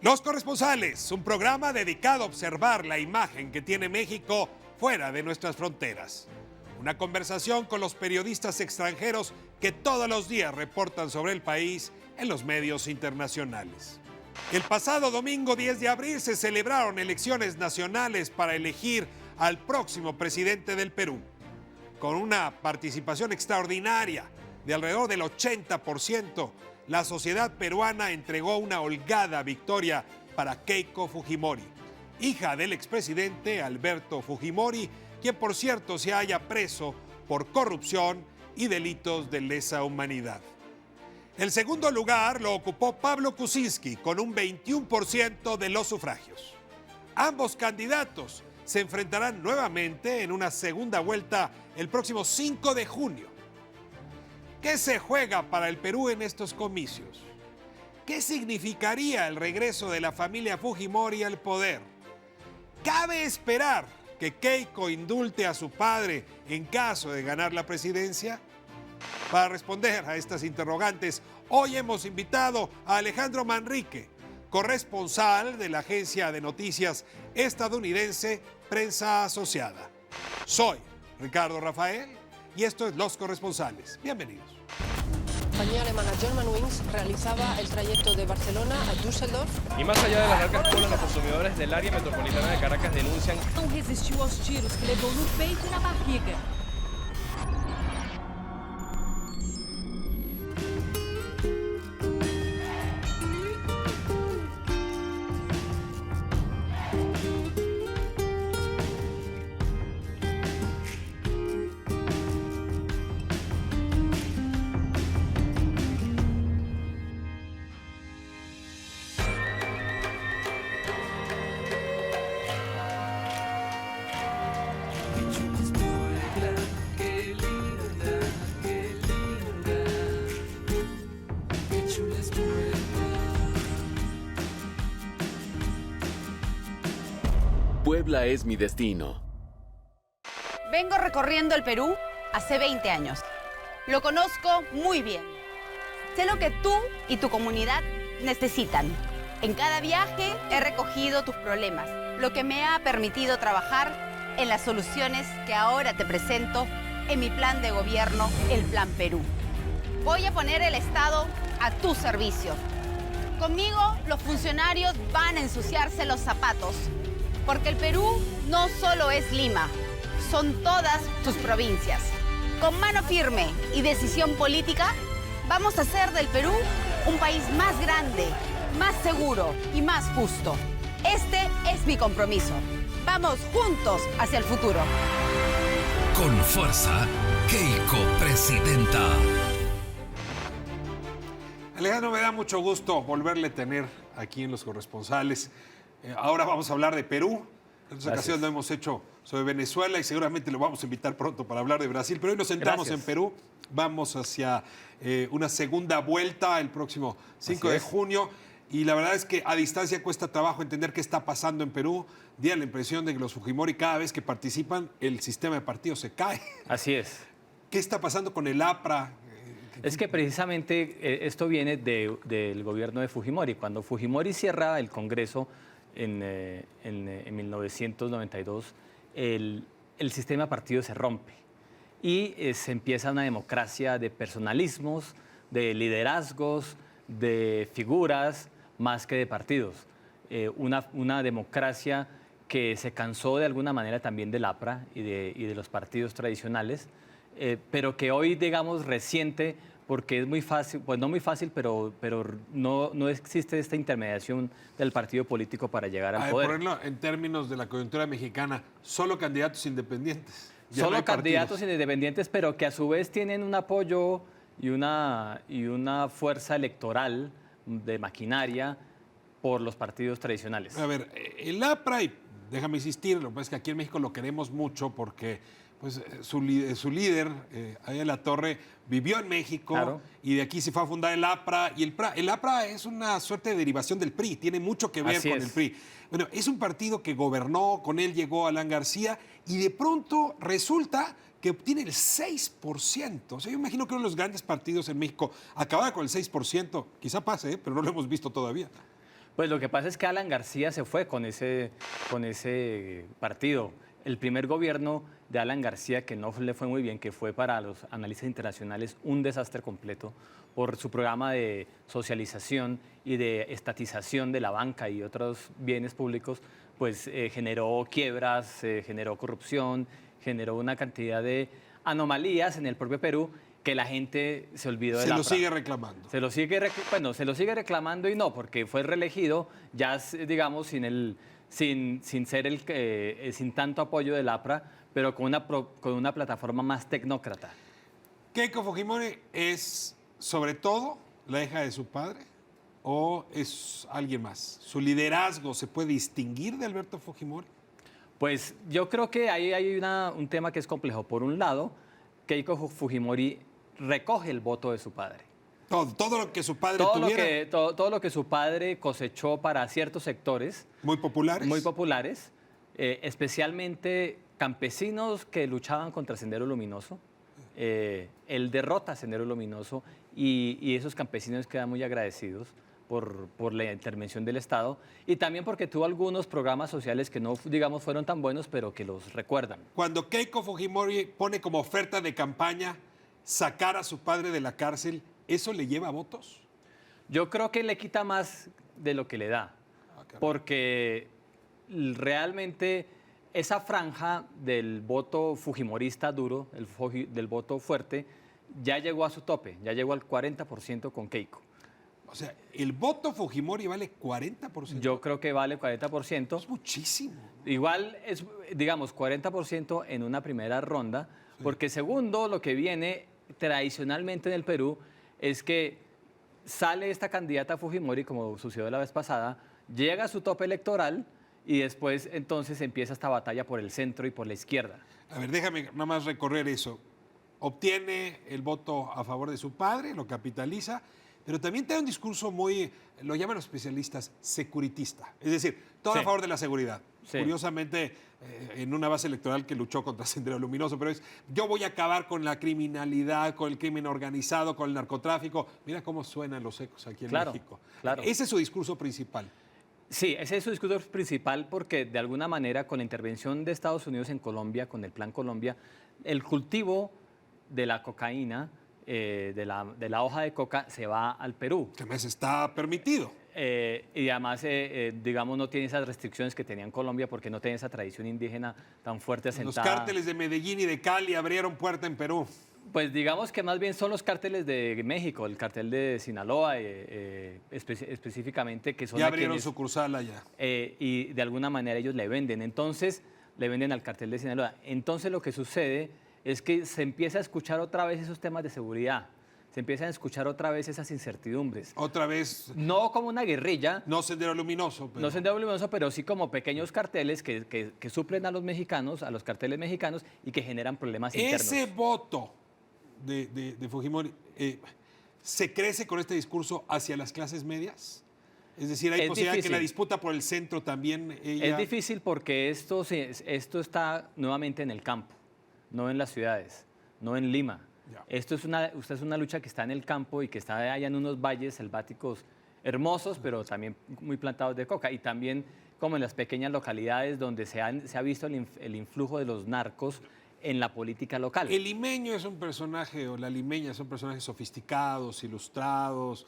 Los Corresponsales, un programa dedicado a observar la imagen que tiene México fuera de nuestras fronteras. Una conversación con los periodistas extranjeros que todos los días reportan sobre el país en los medios internacionales. El pasado domingo 10 de abril se celebraron elecciones nacionales para elegir al próximo presidente del Perú. Con una participación extraordinaria de alrededor del 80%, la sociedad peruana entregó una holgada victoria para Keiko Fujimori, hija del expresidente Alberto Fujimori, quien por cierto se halla preso por corrupción y delitos de lesa humanidad. El segundo lugar lo ocupó Pablo Kuczynski con un 21% de los sufragios. Ambos candidatos se enfrentarán nuevamente en una segunda vuelta el próximo 5 de junio. ¿Qué se juega para el Perú en estos comicios? ¿Qué significaría el regreso de la familia Fujimori al poder? ¿Cabe esperar que Keiko indulte a su padre en caso de ganar la presidencia? Para responder a estas interrogantes, hoy hemos invitado a Alejandro Manrique, corresponsal de la agencia de noticias estadounidense Prensa Asociada. Soy Ricardo Rafael y esto es Los Corresponsales. Bienvenidos. La compañía alemana Germanwings realizaba el trayecto de Barcelona a Düsseldorf. Y más allá de las largas colas, los consumidores del área metropolitana de Caracas denuncian. Não resistiu aos tiros que levou no peito e na barriga. Puebla es mi destino. Vengo recorriendo el Perú hace 20 años. Lo conozco muy bien. Sé lo que tú y tu comunidad necesitan. En cada viaje he recogido tus problemas, lo que me ha permitido trabajar en las soluciones que ahora te presento en mi plan de gobierno, el Plan Perú. Voy a poner el Estado a tu servicio. Conmigo los funcionarios van a ensuciarse los zapatos, porque el Perú no solo es Lima, son todas tus provincias. Con mano firme y decisión política, vamos a hacer del Perú un país más grande, más seguro y más justo. Este es mi compromiso. Vamos juntos hacia el futuro. Con fuerza, Keiko presidenta. Alejandro, me da mucho gusto volverle a tener aquí en Los Corresponsales. Ahora vamos a hablar de Perú. En esta ocasión lo hemos hecho sobre Venezuela y seguramente lo vamos a invitar pronto para hablar de Brasil. Pero hoy nos centramos en Perú. Vamos hacia una segunda vuelta el próximo 5 de junio. Y la verdad es que a distancia cuesta trabajo entender qué está pasando en Perú. Da la impresión de que los Fujimori cada vez que participan, el sistema de partidos se cae. Así es. ¿Qué está pasando con el APRA? Es que precisamente esto viene del gobierno de Fujimori. Cuando Fujimori cierra el Congreso en 1992, el sistema de partidos se rompe y se empieza una democracia de personalismos, de liderazgos, de figuras, más que de partidos. Una democracia que se cansó de alguna manera también del APRA y de los partidos tradicionales, pero que hoy, digamos, resiente porque es muy fácil, pues no muy fácil, pero no existe esta intermediación del partido político para llegar al poder. Por ejemplo, en términos de la coyuntura mexicana, solo candidatos independientes. Solo candidatos independientes, pero que a su vez tienen un apoyo y una fuerza electoral de maquinaria por los partidos tradicionales. A ver, el APRA, y déjame insistir, lo que pasa es que aquí en México lo queremos mucho porque pues, su líder, Ariel La Torre, vivió en México, claro, y de aquí se fue a fundar el APRA. Y el APRA es una suerte de derivación del PRI, tiene mucho que ver con el PRI. Bueno, es un partido que gobernó, con él llegó Alan García, y de pronto resulta que obtiene el 6%. O sea, yo imagino que uno de los grandes partidos en México acababa con el 6%. Quizá pase, pero no lo hemos visto todavía. Pues lo que pasa es que Alan García se fue con ese partido. El primer gobierno de Alan García, que no le fue muy bien, que fue para los analistas internacionales un desastre completo por su programa de socialización y de estatización de la banca y otros bienes públicos, pues generó quiebras, generó corrupción, generó una cantidad de anomalías en el propio Perú que la gente se olvidó de Se la lo fra. sigue reclamando. Se lo sigue, bueno, se lo sigue reclamando y no, porque fue reelegido ya, digamos, sin tanto apoyo del APRA, pero con una plataforma más tecnócrata. ¿Keiko Fujimori es sobre todo la hija de su padre o es alguien más? ¿Su liderazgo se puede distinguir de Alberto Fujimori? Pues yo creo que ahí hay un tema que es complejo. Por un lado, Keiko Fujimori recoge el voto de su padre. Todo lo que su padre tuviera. Todo lo que su padre cosechó para ciertos sectores Muy populares. muy populares, especialmente campesinos que luchaban contra Sendero Luminoso. Él derrota a Sendero Luminoso y esos campesinos quedan muy agradecidos por la intervención del Estado y también porque tuvo algunos programas sociales que no, digamos, fueron tan buenos, pero que los recuerdan. Cuando Keiko Fujimori pone como oferta de campaña sacar a su padre de la cárcel, ¿eso le lleva votos? Yo creo que le quita más de lo que le da, porque realmente esa franja del voto fujimorista duro, del voto fuerte, ya llegó a su tope, ya llegó al 40% con Keiko. O sea, el voto Fujimori vale 40%. Yo creo que vale 40%. Es muchísimo. Igual es, digamos, 40% en una primera ronda, porque segundo, lo que viene tradicionalmente en el Perú es que sale esta candidata Fujimori, como sucedió la vez pasada, llega a su tope electoral y después entonces empieza esta batalla por el centro y por la izquierda. A ver, déjame nada más recorrer eso. Obtiene el voto a favor de su padre, lo capitaliza, pero también tiene un discurso muy, lo llaman los especialistas, securitista. Es decir, todo Sí. a favor de la seguridad. Sí. Curiosamente, en una base electoral que luchó contra Sendero Luminoso, pero es, yo voy a acabar con la criminalidad, con el crimen organizado, con el narcotráfico. Mira cómo suenan los ecos aquí en Claro, México. claro. Ese es su discurso principal. Sí, ese es su discurso principal porque de alguna manera con la intervención de Estados Unidos en Colombia, con el Plan Colombia, el cultivo de la cocaína, de la hoja de coca, se va al Perú. Que además está permitido. Y además, digamos, no tiene esas restricciones que tenía en Colombia porque no tiene esa tradición indígena tan fuerte Los asentada. cárteles de Medellín y de Cali abrieron puerta en Perú. Pues digamos que más bien son los cárteles de México, el cartel de Sinaloa específicamente, que son Ya a abrieron quienes, sucursal allá. y de alguna manera ellos le venden. Entonces, le venden al cartel de Sinaloa. Entonces, lo que sucede es que se empieza a escuchar otra vez esos temas de seguridad. Se empiezan a escuchar otra vez esas incertidumbres. Otra vez, No como una guerrilla, no Sendero Luminoso. Pero... no Sendero Luminoso, pero sí como pequeños carteles que suplen a los mexicanos, a los carteles mexicanos y que generan problemas internos. Ese voto de Fujimori se crece con este discurso hacia las clases medias. Es decir, hay Es posibilidad de que difícil. la disputa por el centro también ella... Es difícil porque esto está nuevamente en el campo, no en las ciudades, no en Lima. Ya. Esto es una lucha que está en el campo y que está allá en unos valles selváticos hermosos, pero también muy plantados de coca. Y también como en las pequeñas localidades donde se ha visto el influjo de los narcos en la política local. El limeño es un personaje, o la limeña son personajes sofisticados, ilustrados.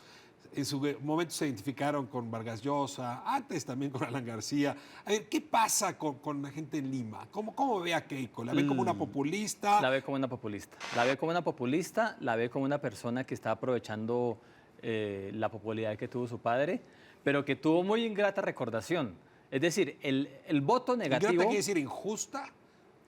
En su momento se identificaron con Vargas Llosa, antes también con Alan García. A ver, ¿qué pasa con la gente en Lima? ¿Cómo ve a Keiko? ¿La ve como una populista? La ve como una populista. La ve como una populista, la ve como una persona que está aprovechando la popularidad que tuvo su padre, pero que tuvo muy ingrata recordación. Es decir, el voto negativo... ¿Ingrata quiere decir injusta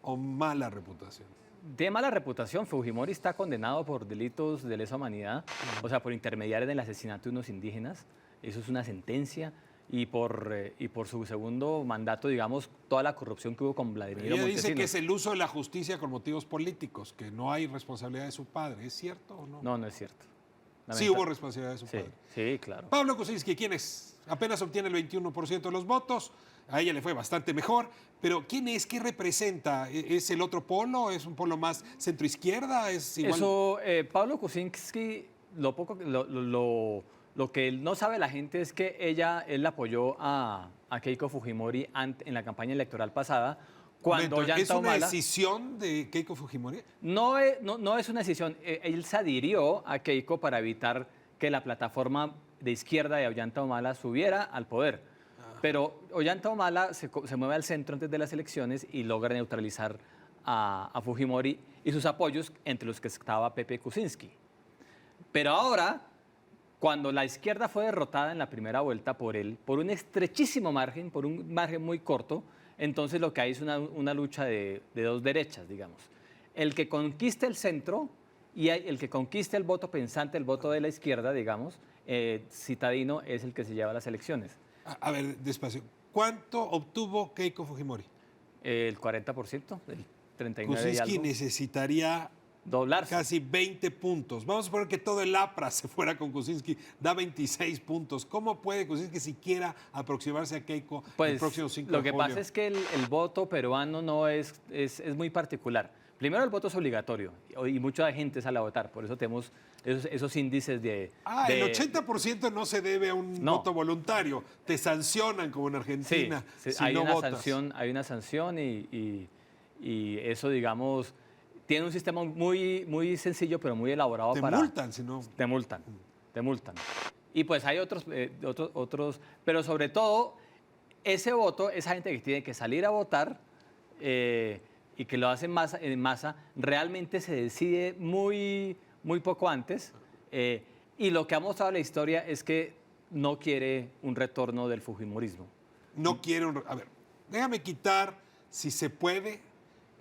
o mala reputación? De mala reputación, Fujimori está condenado por delitos de lesa humanidad, o sea, por intermediar en el asesinato de unos indígenas. Eso es una sentencia. Y por su segundo mandato, digamos, toda la corrupción que hubo con Vladimir Ella dice Montesinos. que es el uso de la justicia con motivos políticos, que no hay responsabilidad de su padre. ¿Es cierto o no? No, no es cierto. Sí hubo responsabilidad de su Sí, padre. sí, claro. Pablo Kuczynski, ¿quién es? Apenas obtiene el 21% de los votos. A ella le fue bastante mejor. Pero ¿quién es? ¿Qué representa? ¿Es el otro polo? ¿Es un polo más centroizquierda? ¿Es igual? Eso, Pablo Kuczynski, lo Lo que no sabe la gente es que él apoyó a Keiko Fujimori en la campaña electoral pasada, cuando Ollanta ¿Es una Humala... decisión de Keiko Fujimori? No es una decisión. Él se adhirió a Keiko para evitar que la plataforma de izquierda de Ollanta Humala subiera al poder. Pero Ollanta Humala se mueve al centro antes de las elecciones y logra neutralizar a Fujimori y sus apoyos, entre los que estaba Pepe Kuczynski. Pero ahora, cuando la izquierda fue derrotada en la primera vuelta por él, por un estrechísimo margen, por un margen muy corto, entonces lo que hay es una lucha de dos derechas, digamos. El que conquiste el centro y el que conquiste el voto pensante, el voto de la izquierda, digamos, citadino, es el que se lleva las elecciones. A ver, despacio. ¿Cuánto obtuvo Keiko Fujimori? El 40%, el 39% y Kuczynski algo. necesitaría Doblarse. casi 20 puntos. Vamos a suponer que todo el APRA se fuera con Kuczynski, da 26 puntos. ¿Cómo puede Kuczynski siquiera aproximarse a Keiko el próximo 5 de Lo que julio? pasa es que el voto peruano no es muy particular. Primero, el voto es obligatorio y mucha gente sale a votar. Por eso tenemos esos índices de... El 80% no se debe a un voto voluntario. Te sancionan como en Argentina si hay no una votas. hay una sanción y eso, digamos, tiene un sistema muy sencillo, pero muy elaborado Te para... multan, si no... Te multan. Y pues hay otros, pero sobre todo, ese voto, esa gente que tiene que salir a votar y que lo hace en masa, realmente se decide muy poco antes. Y lo que ha mostrado la historia es que no quiere un retorno del fujimorismo. No quiere un... A ver, déjame quitar, si se puede,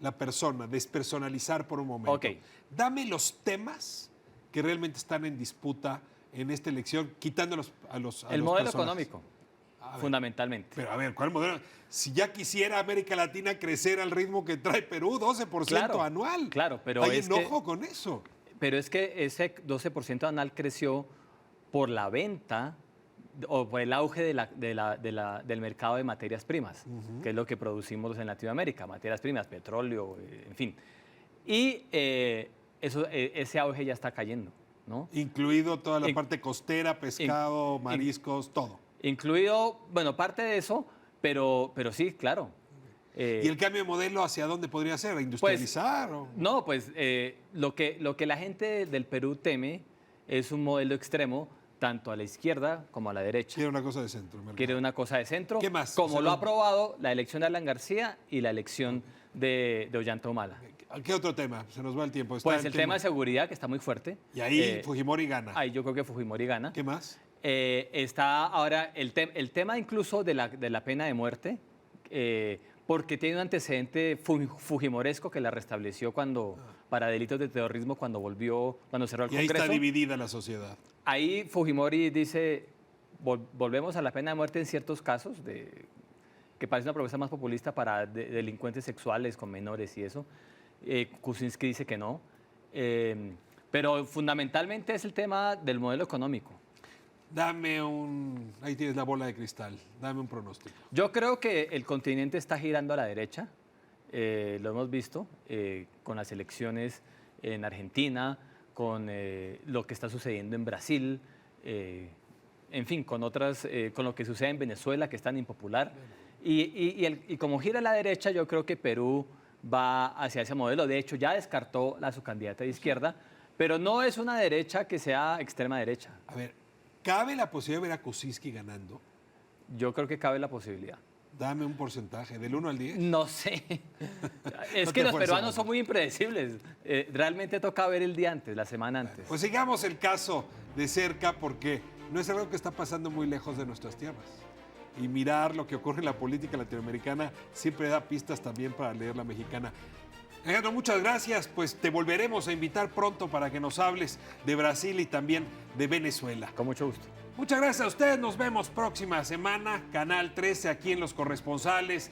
la persona, despersonalizar por un momento. Ok. Dame los temas que realmente están en disputa en esta elección, quitándolos a los El modelo personajes. económico, fundamentalmente. Pero a ver, ¿cuál modelo? Si ya quisiera América Latina crecer al ritmo que trae Perú, 12% anual. Claro, pero hay es enojo con eso. Pero es que ese 12% anual creció por la venta o por el auge del mercado de materias primas, que es lo que producimos en Latinoamérica, materias primas, petróleo, en fin. Y ese auge ya está cayendo, ¿no? Incluido toda la parte costera, pescado, mariscos, todo. Incluido, bueno, parte de eso, pero sí, claro. ¿Y el cambio de modelo hacia dónde podría ser? ¿A industrializar? No, pues lo que la gente del Perú teme es un modelo extremo, tanto a la izquierda como a la derecha. Quiere una cosa de centro. Quiere una cosa de centro. ¿Qué más? Como lo ha aprobado la elección de Alan García y la elección de Ollanta Humala. ¿Qué otro tema? Se nos va el tiempo. Pues el tema de seguridad, que está muy fuerte. Y ahí Fujimori gana. Ahí yo creo que Fujimori gana. ¿Qué más? Está ahora el tema incluso de la pena de muerte, porque tiene un antecedente fujimoresco que la restableció para delitos de terrorismo cuando cerró el Congreso. Y ahí está dividida la sociedad. Ahí Fujimori dice, volvemos a la pena de muerte en ciertos casos, que parece una propuesta más populista para delincuentes sexuales con menores y eso. Kuczynski dice que no. Pero fundamentalmente es el tema del modelo económico. Ahí tienes la bola de cristal, dame un pronóstico. Yo creo que el continente está girando a la derecha, lo hemos visto con las elecciones en Argentina, con lo que está sucediendo en Brasil, en fin, con lo que sucede en Venezuela, que es tan impopular. Y como gira a la derecha, yo creo que Perú va hacia ese modelo. De hecho, ya descartó a su candidata de izquierda, pero no es una derecha que sea extrema derecha. A ver, ¿cabe la posibilidad de ver a Kuczynski ganando? Yo creo que cabe la posibilidad. Dame un porcentaje, ¿del 1 al 10? No sé. Es No que te los fuerces, peruanos mamá. son muy impredecibles. Realmente toca ver el día antes, la semana antes. Pues sigamos el caso de cerca porque no es algo que está pasando muy lejos de nuestras tierras. Y mirar lo que ocurre en la política latinoamericana siempre da pistas también para leer la mexicana. Alejandro, muchas gracias. Pues te volveremos a invitar pronto para que nos hables de Brasil y también de Venezuela. Con mucho gusto. Muchas gracias a ustedes. Nos vemos próxima semana. Canal 13 aquí en Los Corresponsales.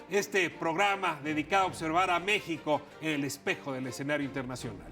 Este programa dedicado a observar a México en el espejo del escenario internacional.